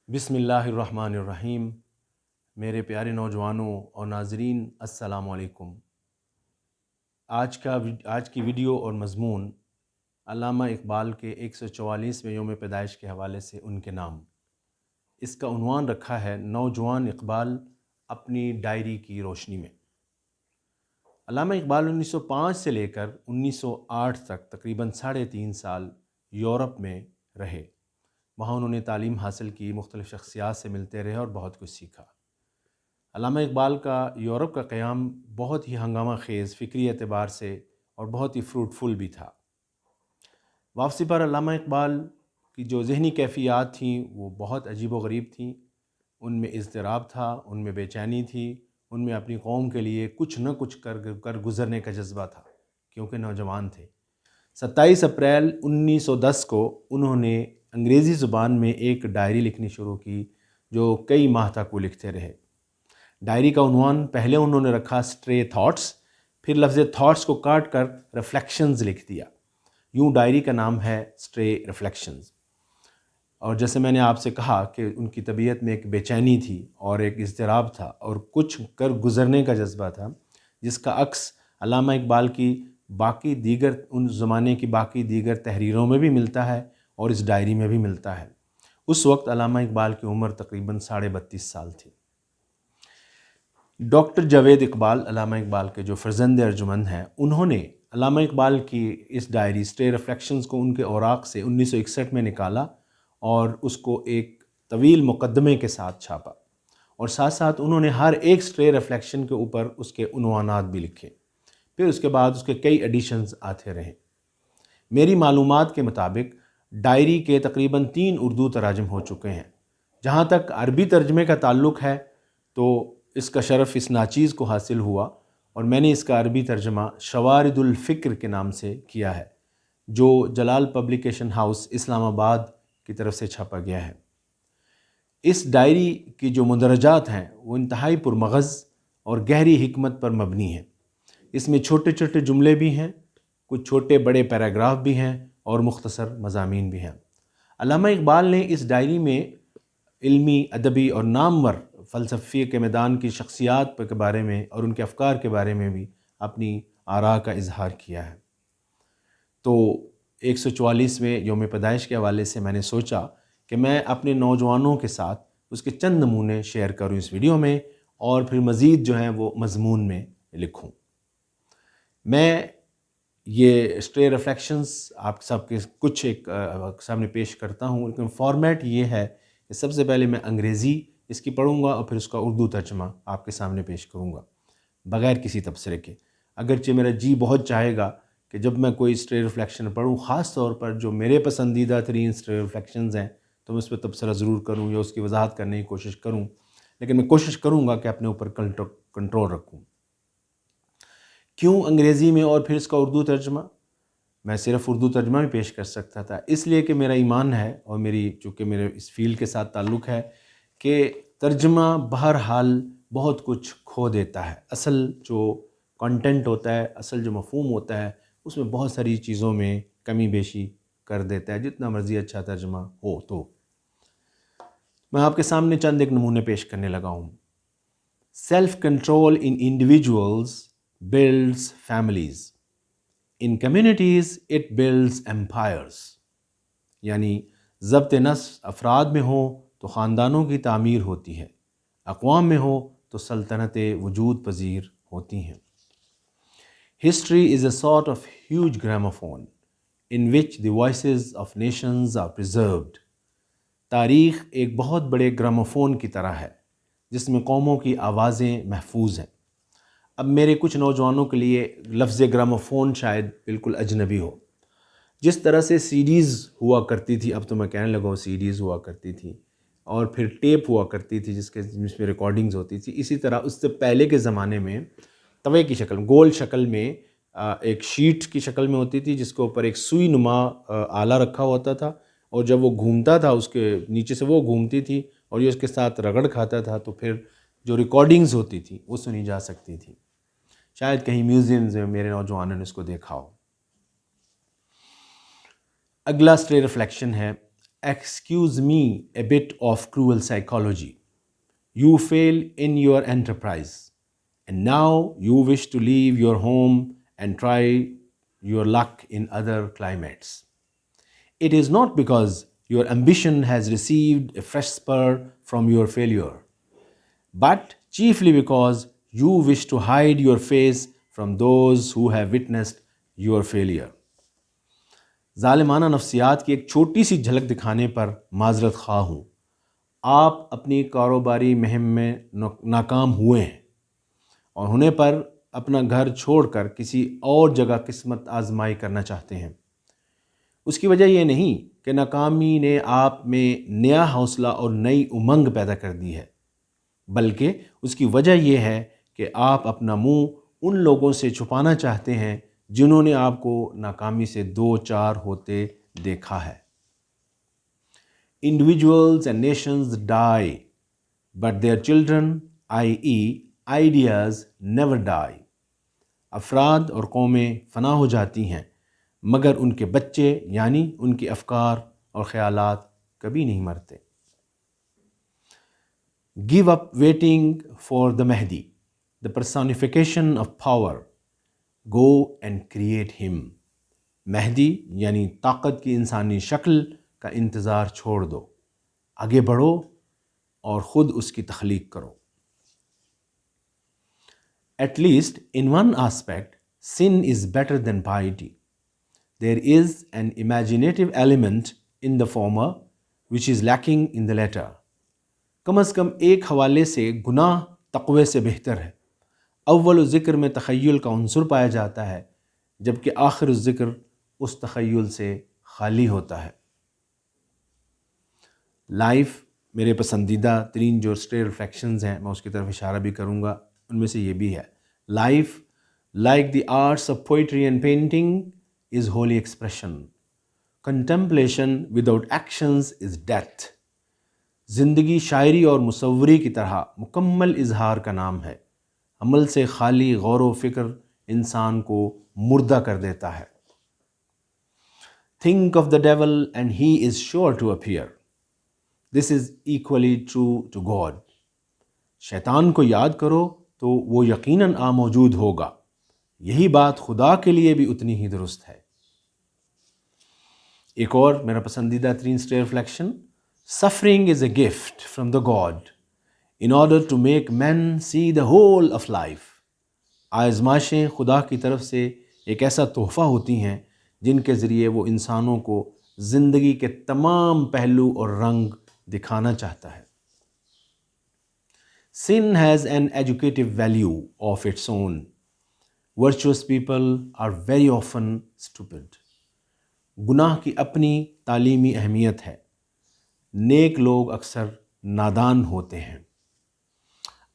بسم اللہ الرحمن الرحیم۔ میرے پیارے نوجوانوں اور ناظرین، السلام علیکم۔ آج کی ویڈیو اور مضمون علامہ اقبال کے 144ویں یوم پیدائش کے حوالے سے ان کے نام۔ اس کا عنوان رکھا ہے نوجوان اقبال اپنی ڈائری کی روشنی میں۔ علامہ اقبال 1905 سے لے کر 1908 تک تقریباً 3.5 سال یورپ میں رہے۔ وہاں انہوں نے تعلیم حاصل کی، مختلف شخصیات سے ملتے رہے اور بہت کچھ سیکھا۔ علامہ اقبال کا یورپ کا قیام بہت ہی ہنگامہ خیز فکری اعتبار سے اور بہت ہی فروٹفل بھی تھا۔ واپسی پر علامہ اقبال کی جو ذہنی کیفیات تھیں وہ بہت عجیب و غریب تھیں۔ ان میں اضطراب تھا، ان میں بے چینی تھی، ان میں اپنی قوم کے لیے کچھ نہ کچھ کر گزرنے کا جذبہ تھا، کیونکہ نوجوان تھے۔ 27 اپریل 1910 کو انہوں نے انگریزی زبان میں ایک ڈائری لکھنی شروع کی جو کئی ماہ تک وہ لکھتے رہے۔ ڈائری کا عنوان پہلے انہوں نے رکھا اسٹرے تھاٹس، پھر لفظ تھاٹس کو کاٹ کر ریفلیکشنز لکھ دیا۔ یوں ڈائری کا نام ہے اسٹرے ریفلیکشنز۔ اور جیسے میں نے آپ سے کہا کہ ان کی طبیعت میں ایک بے چینی تھی اور ایک اضطراب تھا اور کچھ کر گزرنے کا جذبہ تھا، جس کا عکس علامہ اقبال کی باقی دیگر ان زمانے کی باقی دیگر تحریروں میں بھی ملتا ہے اور اس ڈائری میں بھی ملتا ہے۔ اس وقت علامہ اقبال کی عمر تقریباً 32.5 سال تھی۔ ڈاکٹر جاوید اقبال، علامہ اقبال کے جو فرزند ارجمند ہیں، انہوں نے علامہ اقبال کی اس ڈائری اسٹرے ریفلیکشنز کو ان کے اوراق سے 1961 میں نکالا اور اس کو ایک طویل مقدمے کے ساتھ چھاپا، اور ساتھ ساتھ انہوں نے ہر ایک اسٹرے ریفلیکشن کے اوپر اس کے عنوانات بھی لکھے۔ پھر اس کے بعد اس کے کئی ایڈیشنز آتے رہے۔ میری معلومات کے مطابق ڈائری کے تقریباً 3 اردو تراجم ہو چکے ہیں۔ جہاں تک عربی ترجمے کا تعلق ہے تو اس کا شرف اس ناچیز کو حاصل ہوا، اور میں نے اس کا عربی ترجمہ شوارد الفکر کے نام سے کیا ہے، جو جلال پبلیکیشن ہاؤس اسلام آباد کی طرف سے چھاپا گیا ہے۔ اس ڈائری کی جو مندرجات ہیں وہ انتہائی پرمغز اور گہری حکمت پر مبنی ہیں۔ اس میں چھوٹے چھوٹے جملے بھی ہیں، کچھ چھوٹے بڑے پیراگراف بھی ہیں اور مختصر مضامین بھی ہیں۔ علامہ اقبال نے اس ڈائری میں علمی، ادبی اور نامور فلسفے کے میدان کی شخصیات کے بارے میں اور ان کے افکار کے بارے میں بھی اپنی آراء کا اظہار کیا ہے۔ تو 144ویں یوم پیدائش کے حوالے سے میں نے سوچا کہ میں اپنے نوجوانوں کے ساتھ اس کے چند نمونے شیئر کروں اس ویڈیو میں، اور پھر مزید جو ہیں وہ مضمون میں لکھوں۔ میں یہ اسٹرے ریفلیکشنز آپ سب کے کچھ ایک سامنے پیش کرتا ہوں، لیکن فارمیٹ یہ ہے کہ سب سے پہلے میں انگریزی اس کی پڑھوں گا اور پھر اس کا اردو ترجمہ آپ کے سامنے پیش کروں گا بغیر کسی تبصرے کے۔ اگرچہ میرا جی بہت چاہے گا کہ جب میں کوئی اسٹرے ریفلیکشن پڑھوں، خاص طور پر جو میرے پسندیدہ ترین اسٹرے ریفلیکشنز ہیں، تو میں اس پہ تبصرہ ضرور کروں یا اس کی وضاحت کرنے کی کوشش کروں، لیکن میں کوشش کروں گا کہ اپنے اوپر کنٹرول رکھوں۔ کیوں انگریزی میں اور پھر اس کا اردو ترجمہ؟ میں صرف اردو ترجمہ بھی پیش کر سکتا تھا، اس لیے کہ میرا ایمان ہے اور چونکہ میرے اس فیلڈ کے ساتھ تعلق ہے کہ ترجمہ بہرحال بہت کچھ کھو دیتا ہے۔ اصل جو کنٹینٹ ہوتا ہے، اصل جو مفہوم ہوتا ہے، اس میں بہت ساری چیزوں میں کمی بیشی کر دیتا ہے، جتنا مرضی اچھا ترجمہ ہو۔ تو میں آپ کے سامنے چند ایک نمونے پیش کرنے لگا ہوں۔ Self control in individuals builds families. In communities it builds empires. یعنی ضبط نفس افراد میں ہو تو خاندانوں کی تعمیر ہوتی ہے، اقوام میں ہو تو سلطنتیں وجود پذیر ہوتی ہیں۔ History is a sort of huge gramophone in which the voices of nations are preserved. تاریخ ایک بہت بڑے گراموفون کی طرح ہے جس میں قوموں کی آوازیں محفوظ ہیں۔ اب میرے کچھ نوجوانوں کے لیے لفظ گراموفون شاید بالکل اجنبی ہو۔ جس طرح سے سی ڈیز ہوا کرتی تھی، اب تو میں کہنے لگا ہوں سی ڈیز ہوا کرتی تھی، اور پھر ٹیپ ہوا کرتی تھی جس میں ریکارڈنگز ہوتی تھی، اسی طرح اس سے پہلے کے زمانے میں توے کی شکل، گول شکل میں ایک شیٹ کی شکل میں ہوتی تھی جس کے اوپر ایک سوئی نما آلہ رکھا ہوتا تھا، اور جب وہ گھومتا تھا اس کے نیچے سے وہ گھومتی تھی اور یہ اس کے ساتھ رگڑ کھاتا تھا، تو پھر جو ریکارڈنگز ہوتی تھی وہ سنی جا سکتی تھی۔ شاید کہیں میوزیمز میں میرے نوجوانوں نے اس کو دیکھا ہو۔ اگلا اسٹرے ریفلیکشن ہے Excuse me a bit of cruel psychology. You fail in your enterprise, and now you wish to leave your home and try your luck in other climates. It is not because your ambition has received a fresh spur from your failure, but chiefly because you wish to hide your face from those who have witnessed your failure. ظالمانہ نفسیات کی ایک چھوٹی سی جھلک دکھانے پر معذرت خواہ ہوں. آپ اپنی کاروباری مہم میں ناکام ہوئے ہیں اور ہونے پر اپنا گھر چھوڑ کر کسی اور جگہ قسمت آزمائی کرنا چاہتے ہیں. اس کی وجہ یہ نہیں کہ ناکامی نے آپ میں نیا حوصلہ اور نئی امنگ پیدا کر دی ہے، بلکہ اس کی وجہ یہ ہے کہ آپ اپنا منہ ان لوگوں سے چھپانا چاہتے ہیں جنہوں نے آپ کو ناکامی سے دو چار ہوتے دیکھا ہے. Individuals and nations die, but their children, i.e. ideas, never die. افراد اور قومیں فنا ہو جاتی ہیں مگر ان کے بچے یعنی ان کے افکار اور خیالات کبھی نہیں مرتے. Give up waiting for the Mahdi, the personification of power. Go and create him. مہدی یعنی طاقت کی انسانی شکل کا انتظار چھوڑ دو، آگے بڑھو اور خود اس کی تخلیق کرو. At least in one aspect, sin is better than piety. There is an imaginative element in the former which is lacking in the latter. کم از کم ایک حوالے سے گناہ تقوی سے بہتر ہے. اول ذکر میں تخیل کا عنصر پایا جاتا ہے جبکہ آخر الذکر اس تخیل سے خالی ہوتا ہے. لائف میرے پسندیدہ ترین جو اسٹے ریفلیکشنز ہیں میں اس کی طرف اشارہ بھی کروں گا، ان میں سے یہ بھی ہے. Life like the arts of poetry and painting is wholly expression. Contemplation without actions is death. زندگی شاعری اور مصوری کی طرح مکمل اظہار کا نام ہے. عمل سے خالی غور و فکر انسان کو مردہ کر دیتا ہے. Think of the devil and he is sure to appear. This is equally true to God. شیطان کو یاد کرو تو وہ یقیناً موجود ہوگا. یہی بات خدا کے لیے بھی اتنی ہی درست ہے. ایک اور میرا پسندیدہ ترین stay reflection. Suffering is a gift from the God in order to make men see the whole of life. آزمائشیں خدا کی طرف سے ایک ایسا تحفہ ہوتی ہیں جن کے ذریعے وہ انسانوں کو زندگی کے تمام پہلو اور رنگ دکھانا چاہتا ہے. Sin has an educative value of its own. Virtuous people are very often stupid. گناہ کی اپنی تعلیمی اہمیت ہے. نیک لوگ اکثر نادان ہوتے ہیں.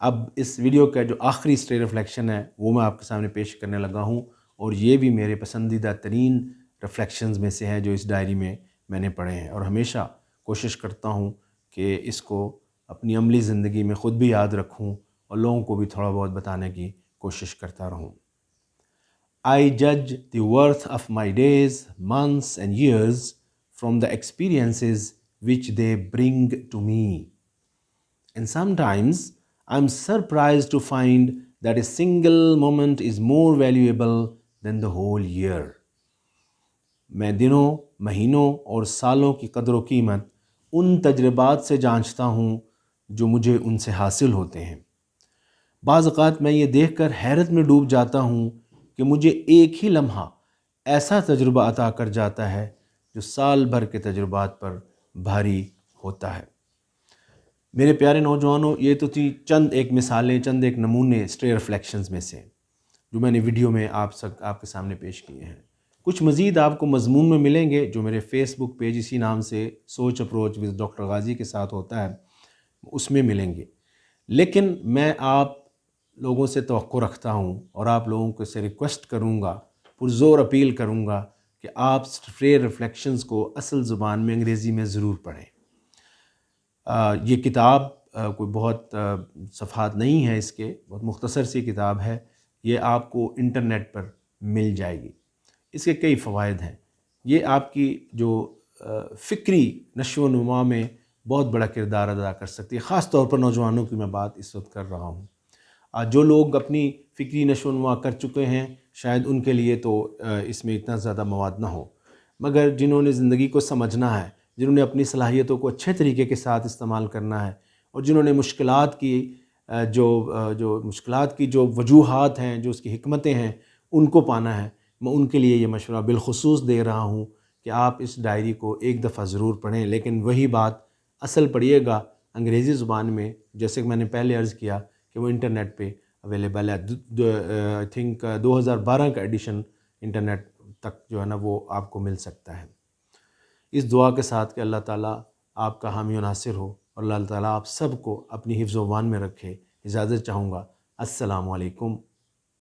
اب اس ویڈیو کا جو آخری اسٹے ریفلیکشن ہے وہ میں آپ کے سامنے پیش کرنے لگا ہوں، اور یہ بھی میرے پسندیدہ ترین ریفلیکشنز میں سے ہے جو اس ڈائری میں نے پڑھے ہیں، اور ہمیشہ کوشش کرتا ہوں کہ اس کو اپنی عملی زندگی میں خود بھی یاد رکھوں اور لوگوں کو بھی تھوڑا بہت بتانے کی کوشش کرتا رہوں. I judge the worth of my days, months and years from the experiences which they bring to me. And sometimes I'm surprised to find that a single moment is more valuable than the whole year. میں دنوں، مہینوں اور سالوں کی قدر و قیمت ان تجربات سے جانچتا ہوں جو مجھے ان سے حاصل ہوتے ہیں. بعض اوقات میں یہ دیکھ کر حیرت میں ڈوب جاتا ہوں کہ مجھے ایک ہی لمحہ ایسا تجربہ عطا کر جاتا ہے جو سال بھر کے تجربات پر بھاری ہوتا ہے. میرے پیارے نوجوانوں، یہ تو تھی چند ایک مثالیں، چند ایک نمونے اسٹے ریفلیکشنز میں سے جو میں نے ویڈیو میں آپ کے سامنے پیش کیے ہیں. کچھ مزید آپ کو مضمون میں ملیں گے جو میرے فیس بک پیج اسی نام سے سوچ اپروچ وذ ڈاکٹر غازی کے ساتھ ہوتا ہے، اس میں ملیں گے. لیکن میں آپ لوگوں سے توقع رکھتا ہوں اور آپ لوگوں کو سے ریکویسٹ کروں گا، پرزور اپیل کروں گا کہ آپ اسٹے ریفلیکشنز کو اصل زبان میں انگریزی میں ضرور پڑھیں. یہ کتاب کوئی بہت صفحات نہیں ہے، اس کے بہت مختصر سی کتاب ہے. یہ آپ کو انٹرنیٹ پر مل جائے گی. اس کے کئی فوائد ہیں. یہ آپ کی جو فکری نشو و نما میں بہت بڑا کردار ادا کر سکتی ہے. خاص طور پر نوجوانوں کی میں بات اس وقت کر رہا ہوں. جو لوگ اپنی فکری نشو و نما کر چکے ہیں شاید ان کے لیے تو اس میں اتنا زیادہ مواد نہ ہو، مگر جنہوں نے زندگی کو سمجھنا ہے، جنہوں نے اپنی صلاحیتوں کو اچھے طریقے کے ساتھ استعمال کرنا ہے، اور جنہوں نے مشکلات کی جو وجوہات ہیں، جو اس کی حکمتیں ہیں، ان کو پانا ہے، میں ان کے لیے یہ مشورہ بالخصوص دے رہا ہوں کہ آپ اس ڈائری کو ایک دفعہ ضرور پڑھیں. لیکن وہی بات اصل پڑھیے گا انگریزی زبان میں، جیسے کہ میں نے پہلے عرض کیا کہ وہ انٹرنیٹ پہ اویلیبل ہے. آئی تھنک 2012 کا ایڈیشن انٹرنیٹ تک جو ہے نا وہ آپ کو مل سکتا ہے. اس دعا کے ساتھ کہ اللہ تعالیٰ آپ کا حامی و ناصر ہو، اور اللہ تعالیٰ آپ سب کو اپنی حفظ و امان میں رکھے. اجازت چاہوں گا. السلام علیکم